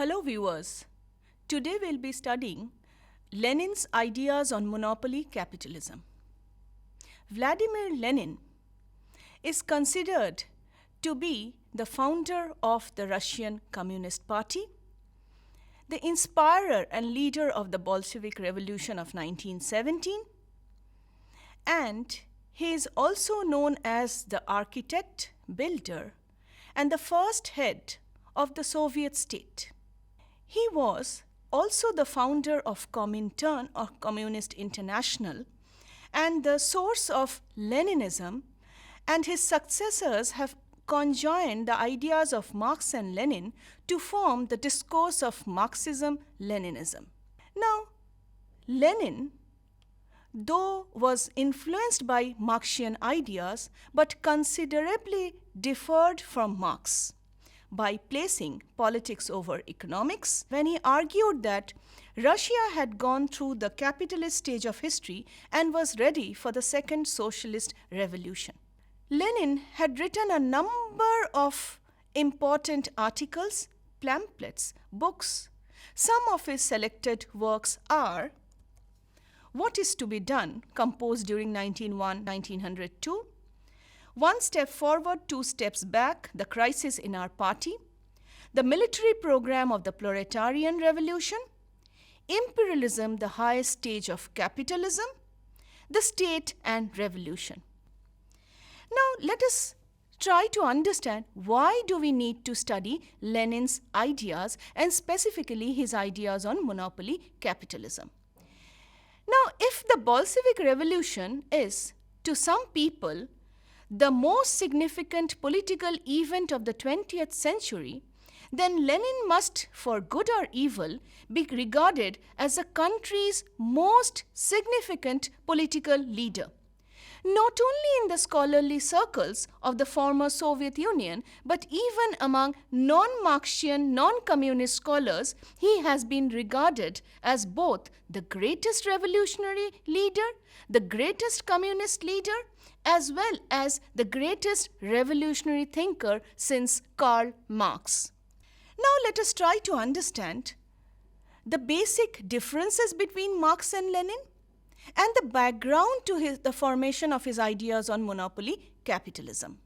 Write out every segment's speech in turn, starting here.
Hello viewers. Today we'll be studying Lenin's ideas on monopoly capitalism. Vladimir Lenin is considered to be the founder of the Russian Communist Party, the inspirer and leader of the Bolshevik Revolution of 1917, and he is also known as the architect, builder, and the first head of the Soviet state. He was also the founder of Comintern or Communist International and the source of Leninism, and his successors have conjoined the ideas of Marx and Lenin to form the discourse of Marxism-Leninism. Now, Lenin, though was influenced by Marxian ideas, but considerably differed from Marx by placing politics over economics when he argued that Russia had gone through the capitalist stage of history and was ready for the second socialist revolution. Lenin had written a number of important articles, pamphlets, books. Some of his selected works are What is to be Done, composed during 1901-1902, One Step Forward, Two Steps Back, The Crisis in Our Party, The Military Program of the Proletarian Revolution, Imperialism, the Highest Stage of Capitalism, The State and Revolution. Now let us try to understand why do we need to study Lenin's ideas and specifically his ideas on monopoly capitalism. Now, if the Bolshevik Revolution is, to some people, the most significant political event of the 20th century, then Lenin must, for good or evil, be regarded as the country's most significant political leader. Not only in the scholarly circles of the former Soviet Union, but even among non-Marxian, non-communist scholars, he has been regarded as both the greatest revolutionary leader, the greatest communist leader, as well as the greatest revolutionary thinker since Karl Marx. Now let us try to understand the basic differences between Marx and Lenin and the background to the formation of his ideas on monopoly capitalism.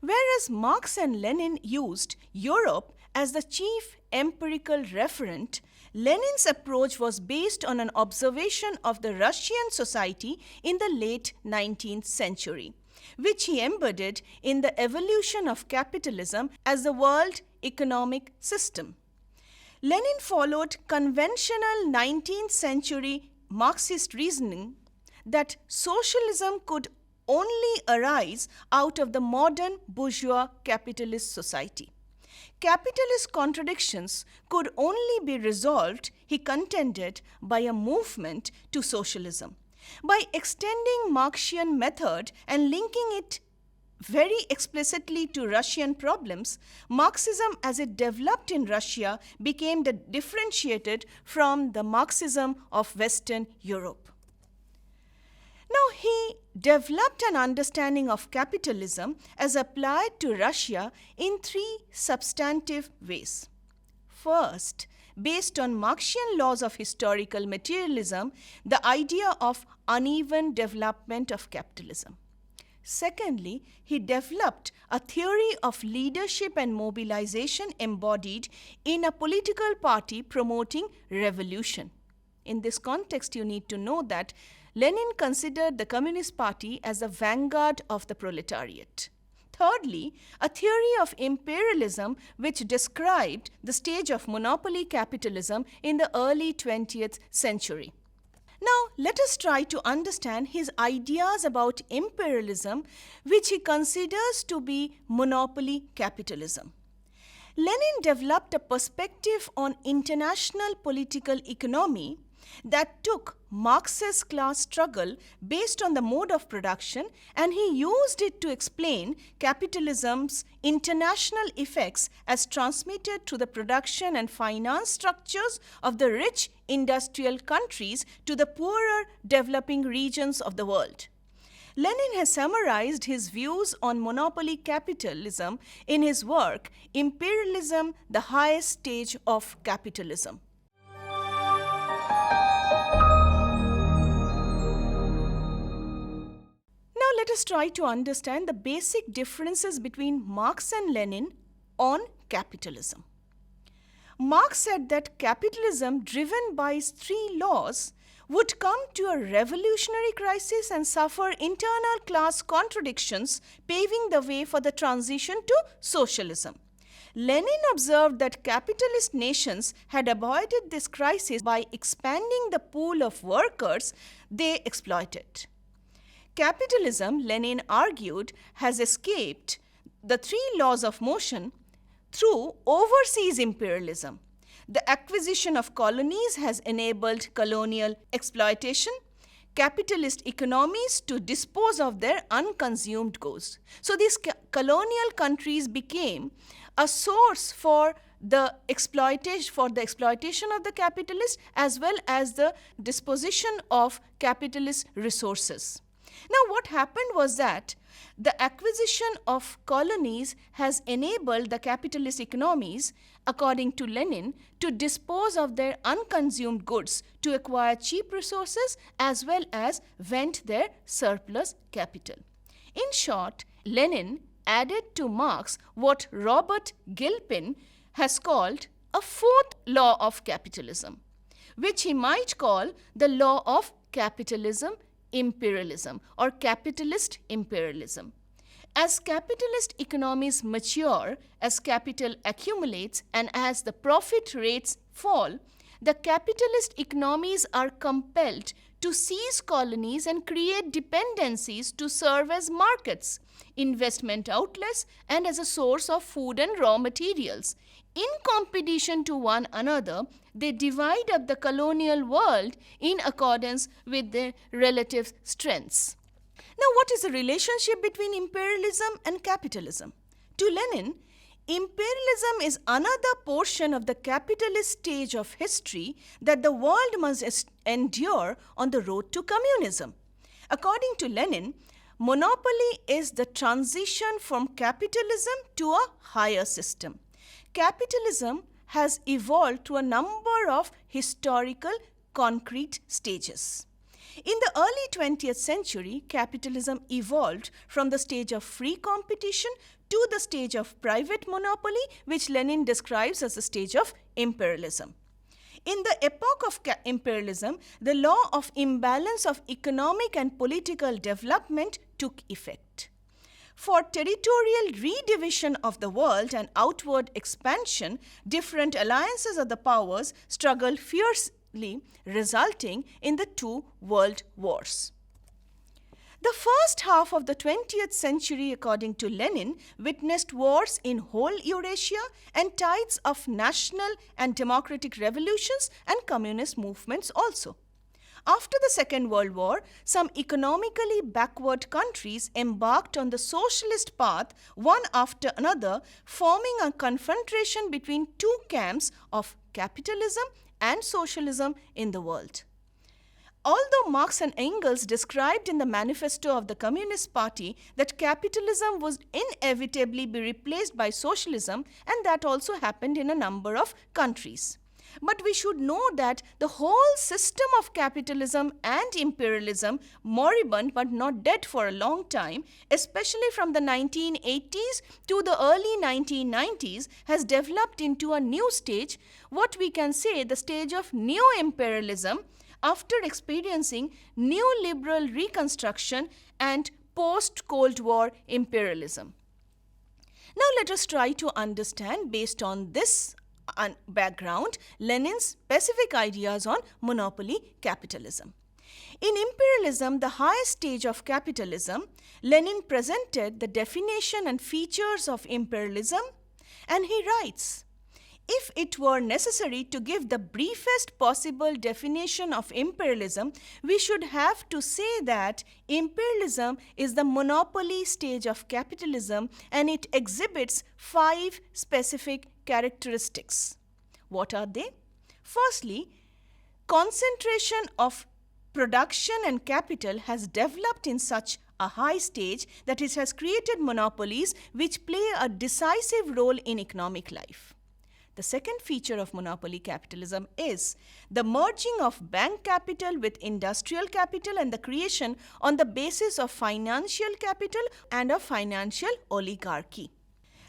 Whereas Marx and Lenin used Europe as the chief empirical referent, Lenin's approach was based on an observation of the Russian society in the late 19th century, which he embedded in the evolution of capitalism as the world economic system. Lenin followed conventional 19th century Marxist reasoning that socialism could only arise out of the modern bourgeois capitalist society. Capitalist contradictions could only be resolved, he contended, by a movement to socialism. By extending Marxian method and linking it very explicitly to Russian problems, Marxism as it developed in Russia became differentiated from the Marxism of Western Europe. Now, he developed an understanding of capitalism as applied to Russia in three substantive ways. First, based on Marxian laws of historical materialism, the idea of uneven development of capitalism. Secondly, he developed a theory of leadership and mobilization embodied in a political party promoting revolution. In this context, you need to know that Lenin considered the Communist Party as the vanguard of the proletariat. Thirdly, a theory of imperialism which described the stage of monopoly capitalism in the early 20th century. Now, let us try to understand his ideas about imperialism, which he considers to be monopoly capitalism. Lenin developed a perspective on international political economy that took Marx's class struggle based on the mode of production, and he used it to explain capitalism's international effects as transmitted through the production and finance structures of the rich industrial countries to the poorer developing regions of the world. Lenin has summarized his views on monopoly capitalism in his work, Imperialism, the Highest Stage of Capitalism. Now let us try to understand the basic differences between Marx and Lenin on capitalism. Marx said that capitalism, driven by its three laws, would come to a revolutionary crisis and suffer internal class contradictions, paving the way for the transition to socialism. Lenin observed that capitalist nations had avoided this crisis by expanding the pool of workers they exploited. Capitalism, Lenin argued, has escaped the three laws of motion through overseas imperialism. The acquisition of colonies has enabled colonial exploitation, capitalist economies to dispose of their unconsumed goods. So these colonial countries became a source for the exploitation of the capitalists as well as the disposition of capitalist resources. Now, what happened was that the acquisition of colonies has enabled the capitalist economies, according to Lenin, to dispose of their unconsumed goods to acquire cheap resources as well as vent their surplus capital. In short, Lenin added to Marx what Robert Gilpin has called a fourth law of capitalism, which he might call the law of capitalism imperialism or capitalist imperialism. As capitalist economies mature, as capital accumulates, and as the profit rates fall, the capitalist economies are compelled to seize colonies and create dependencies to serve as markets, investment outlets, and as a source of food and raw materials. In competition to one another, they divide up the colonial world in accordance with their relative strengths. Now, what is the relationship between imperialism and capitalism? To Lenin, imperialism is another portion of the capitalist stage of history that the world must endure on the road to communism. According to Lenin, monopoly is the transition from capitalism to a higher system. Capitalism has evolved through a number of historical concrete stages. In the early 20th century, capitalism evolved from the stage of free competition to the stage of private monopoly, which Lenin describes as the stage of imperialism. In the epoch of imperialism, the law of imbalance of economic and political development took effect. For territorial redivision of the world and outward expansion, different alliances of the powers struggled fiercely, resulting in the two world wars. The first half of the 20th century, according to Lenin, witnessed wars in whole Eurasia and tides of national and democratic revolutions and communist movements also. After the Second World War, some economically backward countries embarked on the socialist path, one after another, forming a confrontation between two camps of capitalism and socialism in the world. Although Marx and Engels described in the manifesto of the Communist Party that capitalism would inevitably be replaced by socialism, and that also happened in a number of countries. But we should know that the whole system of capitalism and imperialism, moribund but not dead for a long time, especially from the 1980s to the early 1990s, has developed into a new stage, what we can say the stage of neo-imperialism, after experiencing neoliberal reconstruction and post-Cold War imperialism. Now let us try to understand, based on this background, Lenin's specific ideas on monopoly capitalism. In Imperialism, the highest stage of capitalism, Lenin presented the definition and features of imperialism, and he writes, "If it were necessary to give the briefest possible definition of imperialism, we should have to say that imperialism is the monopoly stage of capitalism and it exhibits 5 specific characteristics." What are they? Firstly, concentration of production and capital has developed in such a high stage that it has created monopolies which play a decisive role in economic life. The second feature of monopoly capitalism is the merging of bank capital with industrial capital and the creation on the basis of financial capital and of financial oligarchy.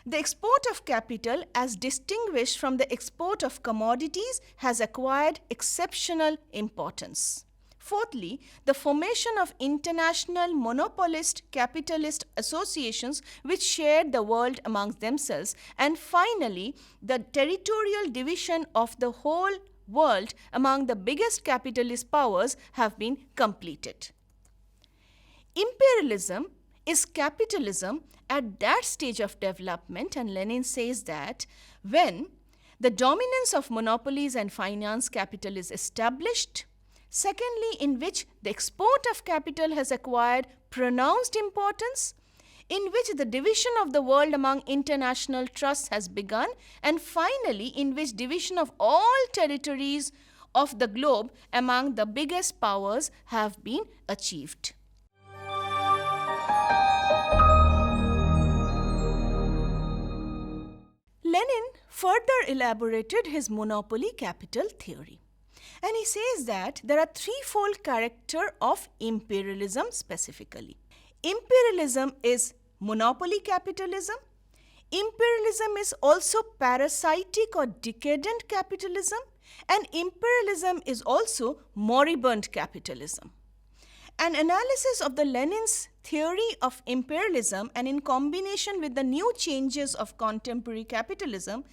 The export of capital, as distinguished from the export of commodities, has acquired exceptional importance. Fourthly, the formation of international monopolist capitalist associations which shared the world amongst themselves. And finally, the territorial division of the whole world among the biggest capitalist powers have been completed. Imperialism is capitalism at that stage of development, and Lenin says that when the dominance of monopolies and finance capital is established, secondly, in which the export of capital has acquired pronounced importance, in which the division of the world among international trusts has begun, and finally, in which division of all territories of the globe among the biggest powers have been achieved. Lenin further elaborated his monopoly capital theory. And he says that there are threefold character of imperialism specifically. Imperialism is monopoly capitalism. Imperialism is also parasitic or decadent capitalism. And imperialism is also moribund capitalism. An analysis of the Lenin's theory of imperialism and in combination with the new changes of contemporary capitalism,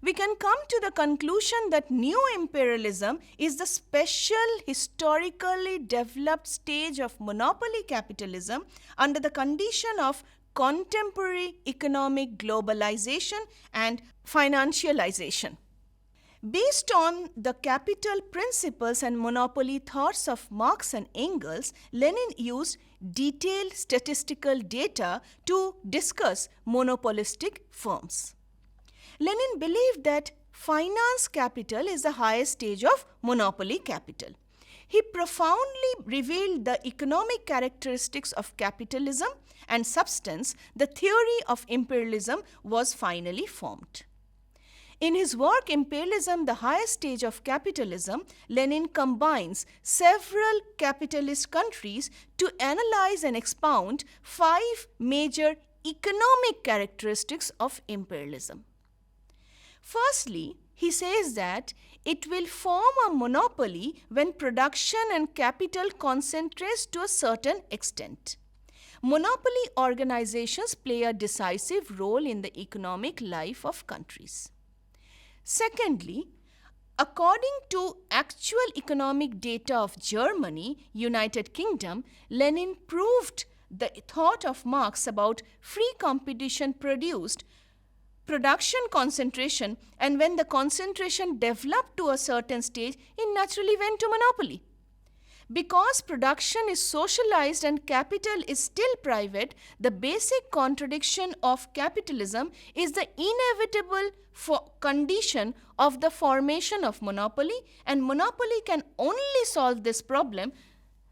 we can come to the conclusion that new imperialism is the special historically developed stage of monopoly capitalism under the condition of contemporary economic globalization and financialization. Based on the capital principles and monopoly thoughts of Marx and Engels, Lenin used detailed statistical data to discuss monopolistic firms. Lenin believed that finance capital is the highest stage of monopoly capital. He profoundly revealed the economic characteristics of capitalism and substance. The theory of imperialism was finally formed. In his work, Imperialism, the Highest Stage of Capitalism, Lenin combines several capitalist countries to analyze and expound 5 major economic characteristics of imperialism. Firstly, he says that it will form a monopoly when production and capital concentrates to a certain extent. Monopoly organizations play a decisive role in the economic life of countries. Secondly, according to actual economic data of Germany, United Kingdom, Lenin proved the thought of Marx about free competition produced production concentration, and when the concentration developed to a certain stage, it naturally went to monopoly. Because production is socialized and capital is still private, the basic contradiction of capitalism is the inevitable condition of the formation of monopoly, and monopoly can only solve this problem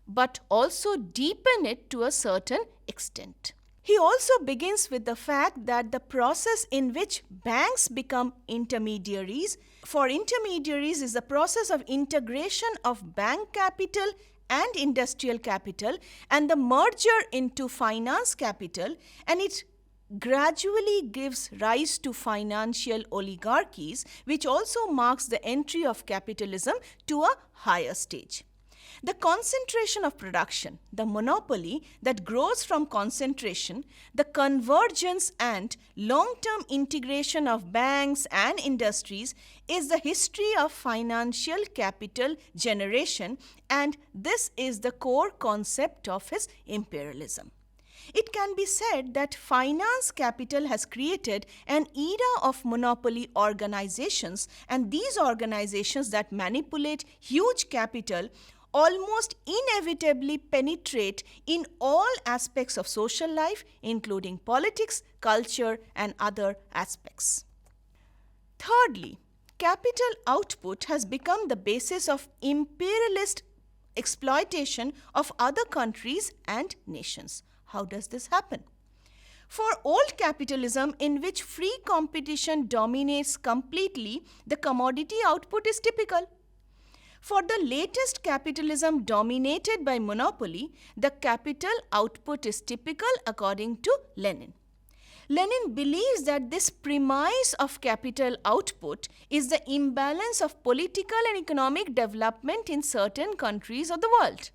but also deepen it to a certain extent. He also begins with the fact that the process in which banks become intermediaries, for intermediaries is the process of integration of bank capital and industrial capital and the merger into finance capital, and it gradually gives rise to financial oligarchies, which also marks the entry of capitalism to a higher stage. The concentration of production, the monopoly that grows from concentration, the convergence and long-term integration of banks and industries is the history of financial capital generation, and this is the core concept of his imperialism. It can be said that finance capital has created an era of monopoly organizations, and these organizations that manipulate huge capital almost inevitably penetrate in all aspects of social life, including politics, culture, and other aspects. Thirdly, capital output has become the basis of imperialist exploitation of other countries and nations. How does this happen? For old capitalism, in which free competition dominates completely, the commodity output is typical. For the latest capitalism dominated by monopoly, the capital output is typical according to Lenin. Lenin believes that this premise of capital output is the imbalance of political and economic development in certain countries of the world.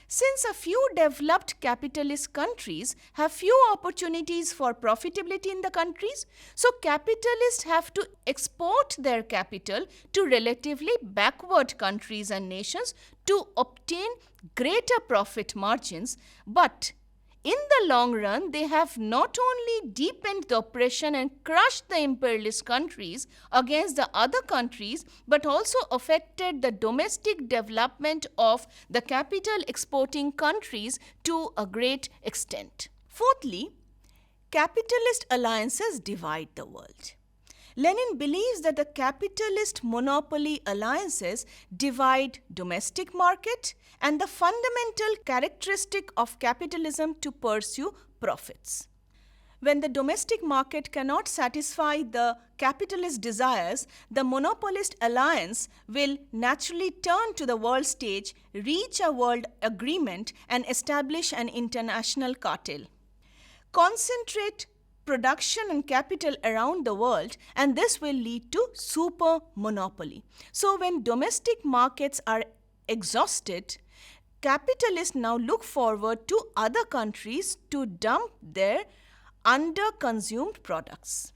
Since a few developed capitalist countries have few opportunities for profitability in the countries, so capitalists have to export their capital to relatively backward countries and nations to obtain greater profit margins. But in the long run, they have not only deepened the oppression and crushed the imperialist countries against the other countries, but also affected the domestic development of the capital exporting countries to a great extent. Fourthly, capitalist alliances divide the world. Lenin believes that the capitalist monopoly alliances divide domestic market and the fundamental characteristic of capitalism to pursue profits. When the domestic market cannot satisfy the capitalist desires, the monopolist alliance will naturally turn to the world stage, reach a world agreement, and establish an international cartel. Concentrate production and capital around the world, and this will lead to super monopoly. So when domestic markets are exhausted, capitalists now look forward to other countries to dump their under-consumed products.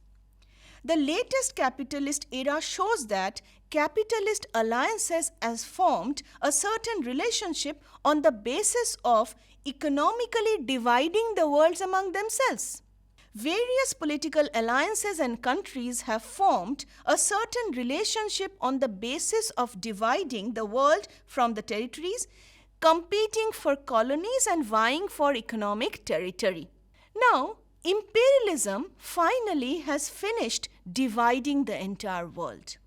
The latest capitalist era shows that capitalist alliances has formed a certain relationship on the basis of economically dividing the world among themselves. Various political alliances and countries have formed a certain relationship on the basis of dividing the world from the territories, competing for colonies and vying for economic territory. Now, imperialism finally has finished dividing the entire world.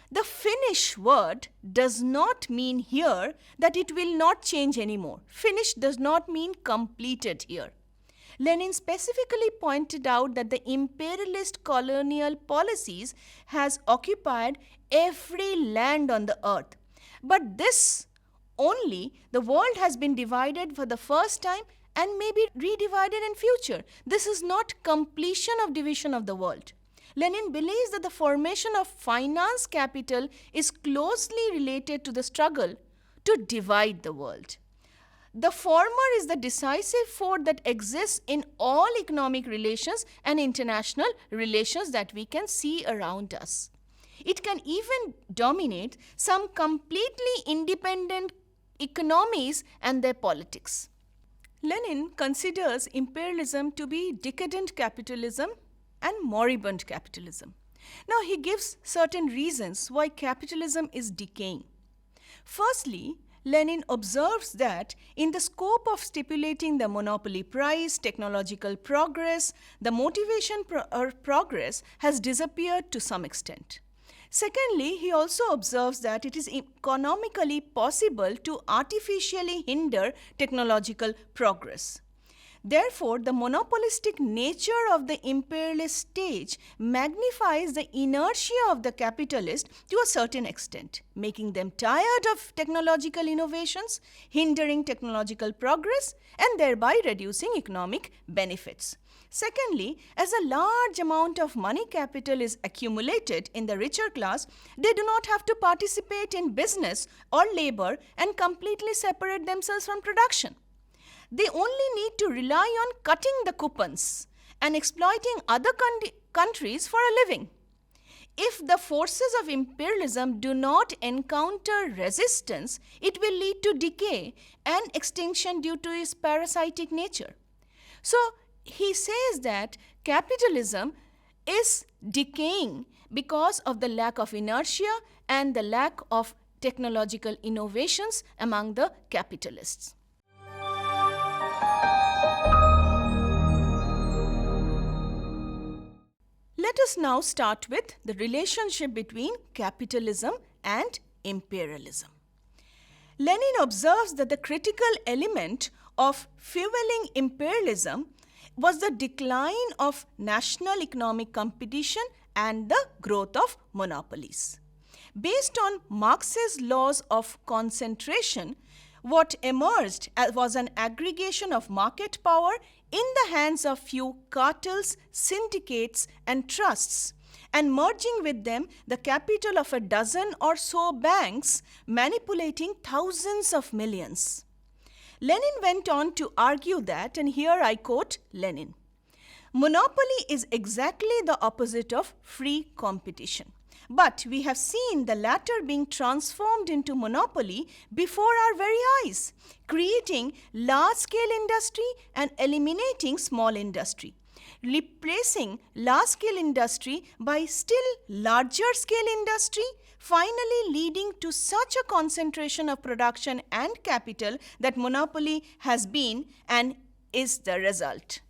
The finish word does not mean here that it will not change anymore. Finish does not mean completed here. Lenin specifically pointed out that the imperialist colonial policies has occupied every land on the earth. But this only, the world has been divided for the first time and may be redivided in future. This is not completion of division of the world. Lenin believes that the formation of finance capital is closely related to the struggle to divide the world. The former is the decisive force that exists in all economic relations and international relations that we can see around us. It can even dominate some completely independent economies and their politics. Lenin considers imperialism to be decadent capitalism and moribund capitalism. Now, he gives certain reasons why capitalism is decaying. Firstly, Lenin observes that in the scope of stipulating the monopoly price, technological progress, the motivation progress has disappeared to some extent. Secondly, he also observes that it is economically possible to artificially hinder technological progress. Therefore, the monopolistic nature of the imperialist stage magnifies the inertia of the capitalist to a certain extent, making them tired of technological innovations, hindering technological progress, and thereby reducing economic benefits. Secondly, as a large amount of money capital is accumulated in the richer class, they do not have to participate in business or labor and completely separate themselves from production. They only need to rely on cutting the coupons and exploiting other countries for a living. If the forces of imperialism do not encounter resistance, it will lead to decay and extinction due to its parasitic nature. So, he says that capitalism is decaying because of the lack of inertia and the lack of technological innovations among the capitalists. Let us now start with the relationship between capitalism and imperialism. Lenin observes that the critical element of fueling imperialism was the decline of national economic competition and the growth of monopolies. Based on Marx's laws of concentration, what emerged was an aggregation of market power in the hands of few cartels, syndicates, and trusts, and merging with them the capital of a dozen or so banks, manipulating thousands of millions. Lenin went on to argue that, and here I quote Lenin, "Monopoly is exactly the opposite of free competition. But we have seen the latter being transformed into monopoly before our very eyes, creating large-scale industry and eliminating small industry, replacing large-scale industry by still larger-scale industry, finally leading to such a concentration of production and capital that monopoly has been and is the result."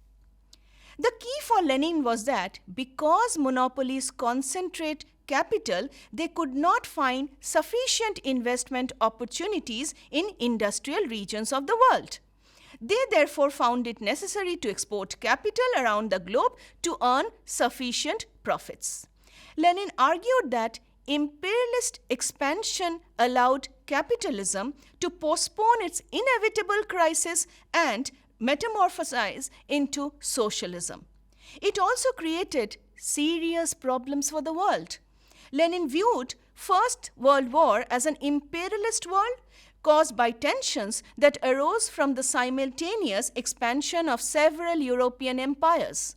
The key for Lenin was that because monopolies concentrate capital, they could not find sufficient investment opportunities in industrial regions of the world. They therefore found it necessary to export capital around the globe to earn sufficient profits. Lenin argued that imperialist expansion allowed capitalism to postpone its inevitable crisis and metamorphosize into socialism. It also created serious problems for the world. Lenin viewed First World War as an imperialist world caused by tensions that arose from the simultaneous expansion of several European empires.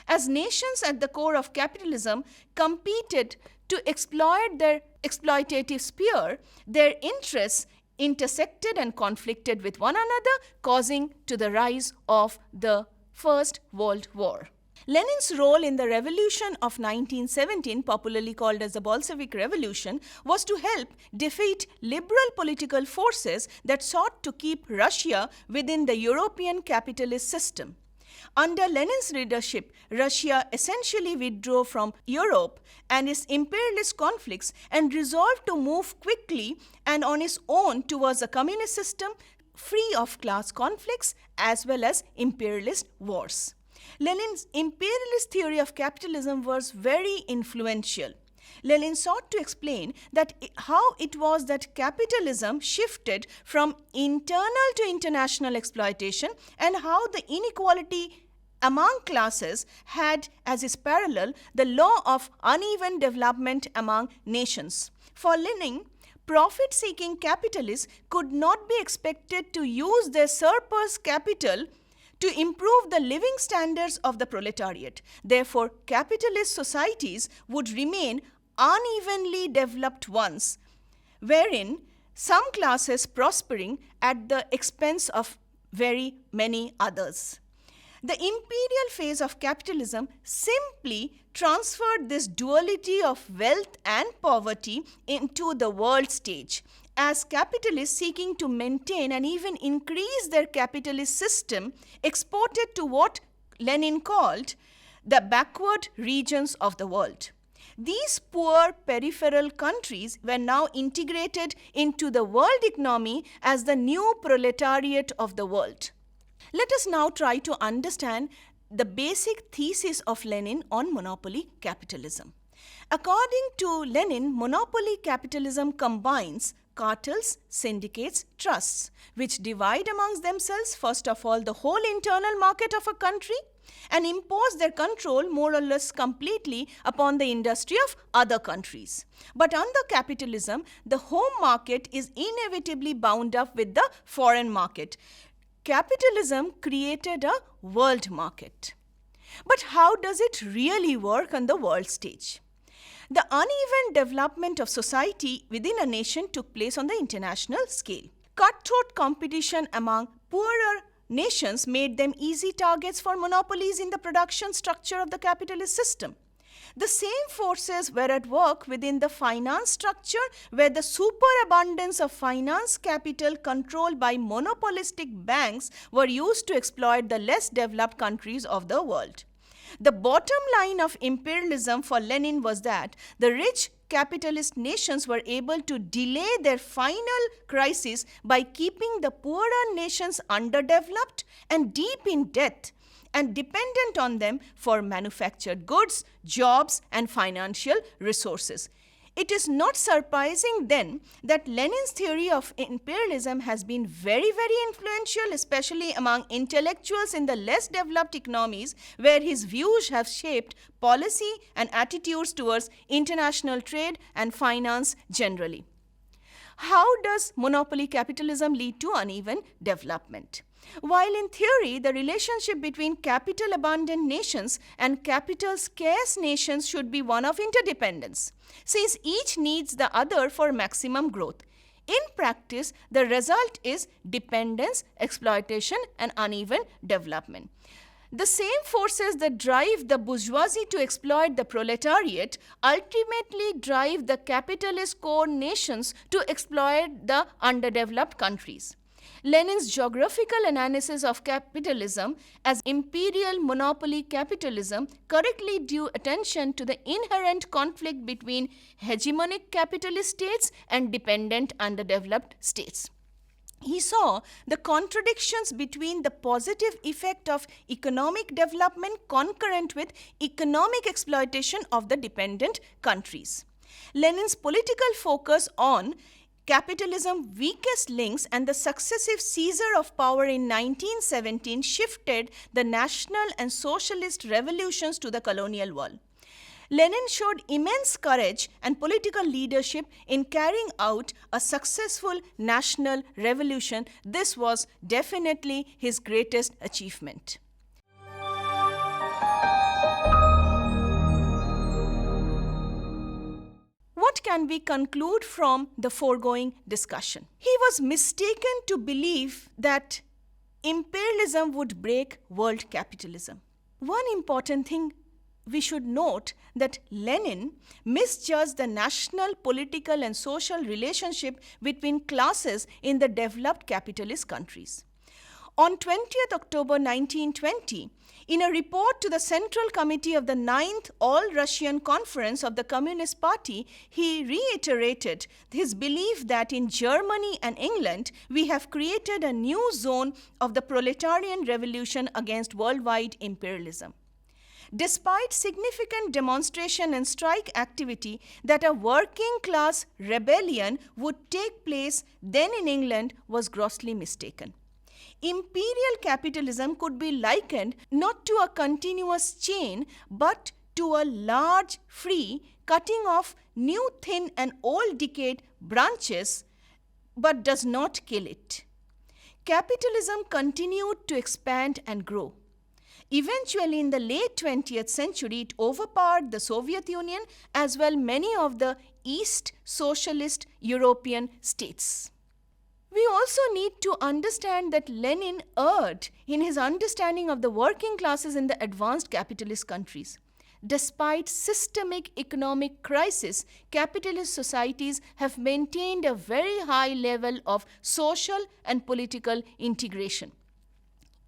As nations at the core of capitalism competed to exploit their exploitative sphere, their interests intersected and conflicted with one another, causing to the rise of the First World War. Lenin's role in the revolution of 1917, popularly called as the Bolshevik Revolution, was to help defeat liberal political forces that sought to keep Russia within the European capitalist system. Under Lenin's leadership, Russia essentially withdrew from Europe and its imperialist conflicts and resolved to move quickly and on its own towards a communist system free of class conflicts as well as imperialist wars. Lenin's imperialist theory of capitalism was very influential. Lenin sought to explain that how it was that capitalism shifted from internal to international exploitation and how the inequality among classes had as its parallel the law of uneven development among nations. For Lenin, profit-seeking capitalists could not be expected to use their surplus capital to improve the living standards of the proletariat. Therefore, capitalist societies would remain unevenly developed ones, wherein some classes prospering at the expense of very many others. The imperial phase of capitalism simply transferred this duality of wealth and poverty into the world stage, as capitalists seeking to maintain and even increase their capitalist system exported to what Lenin called the backward regions of the world. These poor peripheral countries were now integrated into the world economy as the new proletariat of the world. Let us now try to understand the basic thesis of Lenin on monopoly capitalism. According to Lenin, monopoly capitalism combines cartels, syndicates, trusts, which divide amongst themselves, first of all, the whole internal market of a country and impose their control more or less completely upon the industry of other countries. But under capitalism, the home market is inevitably bound up with the foreign market. Capitalism created a world market. But how does it really work on the world stage? The uneven development of society within a nation took place on the international scale. Cutthroat competition among poorer nations made them easy targets for monopolies in the production structure of the capitalist system. The same forces were at work within the finance structure where the superabundance of finance capital controlled by monopolistic banks were used to exploit the less developed countries of the world. The bottom line of imperialism for Lenin was that the rich capitalist nations were able to delay their final crisis by keeping the poorer nations underdeveloped and deep in debt and dependent on them for manufactured goods, jobs, and financial resources. It is not surprising then that Lenin's theory of imperialism has been very, very influential, especially among intellectuals in the less developed economies, where his views have shaped policy and attitudes towards international trade and finance generally. How does monopoly capitalism lead to uneven development? While in theory, the relationship between capital-abundant nations and capital-scarce nations should be one of interdependence, since each needs the other for maximum growth. In practice, the result is dependence, exploitation, and uneven development. The same forces that drive the bourgeoisie to exploit the proletariat ultimately drive the capitalist core nations to exploit the underdeveloped countries. Lenin's geographical analysis of capitalism as imperial monopoly capitalism correctly drew attention to the inherent conflict between hegemonic capitalist states and dependent underdeveloped states. He saw the contradictions between the positive effect of economic development concurrent with economic exploitation of the dependent countries. Lenin's political focus on capitalism's weakest links and the successive seizure of power in 1917 shifted the national and socialist revolutions to the colonial world. Lenin showed immense courage and political leadership in carrying out a successful national revolution. This was definitely his greatest achievement. What can we conclude from the foregoing discussion? He was mistaken to believe that imperialism would break world capitalism. One important thing we should note that Lenin misjudged the national, political, and social relationship between classes in the developed capitalist countries. On 20th October 1920, in a report to the Central Committee of the 9th All-Russian Conference of the Communist Party, he reiterated his belief that in Germany and England, we have created a new zone of the proletarian revolution against worldwide imperialism. Despite significant demonstration and strike activity that a working class rebellion would take place then in England was grossly mistaken. Imperial capitalism could be likened not to a continuous chain but to a large, free cutting off new, thin, and old decayed branches, but does not kill it. Capitalism continued to expand and grow. Eventually, in the late 20th century, it overpowered the Soviet Union as well many of the East Socialist European states. We also need to understand that Lenin erred in his understanding of the working classes in the advanced capitalist countries. Despite systemic economic crisis, capitalist societies have maintained a very high level of social and political integration.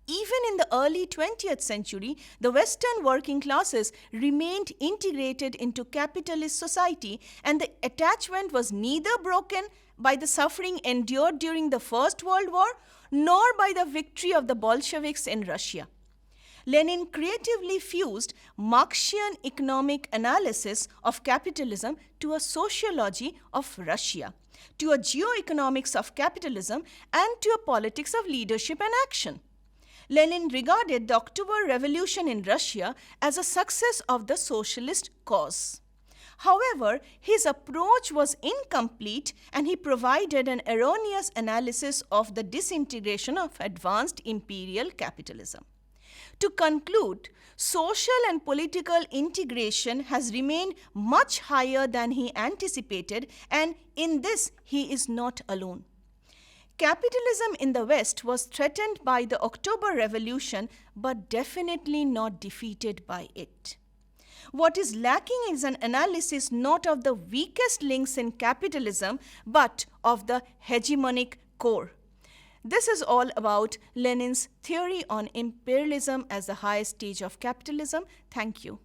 Even in the early 20th century, the Western working classes remained integrated into capitalist society, and the attachment was neither broken by the suffering endured during the First World War nor by the victory of the Bolsheviks in Russia. Lenin creatively fused Marxian economic analysis of capitalism to a sociology of Russia, to a geoeconomics of capitalism, and to a politics of leadership and action. Lenin regarded the October Revolution in Russia as a success of the socialist cause. However, his approach was incomplete and he provided an erroneous analysis of the disintegration of advanced imperial capitalism. To conclude, social and political integration has remained much higher than he anticipated, and in this he is not alone. Capitalism in the West was threatened by the October Revolution, but definitely not defeated by it. What is lacking is an analysis not of the weakest links in capitalism, but of the hegemonic core. This is all about Lenin's theory on imperialism as the highest stage of capitalism. Thank you.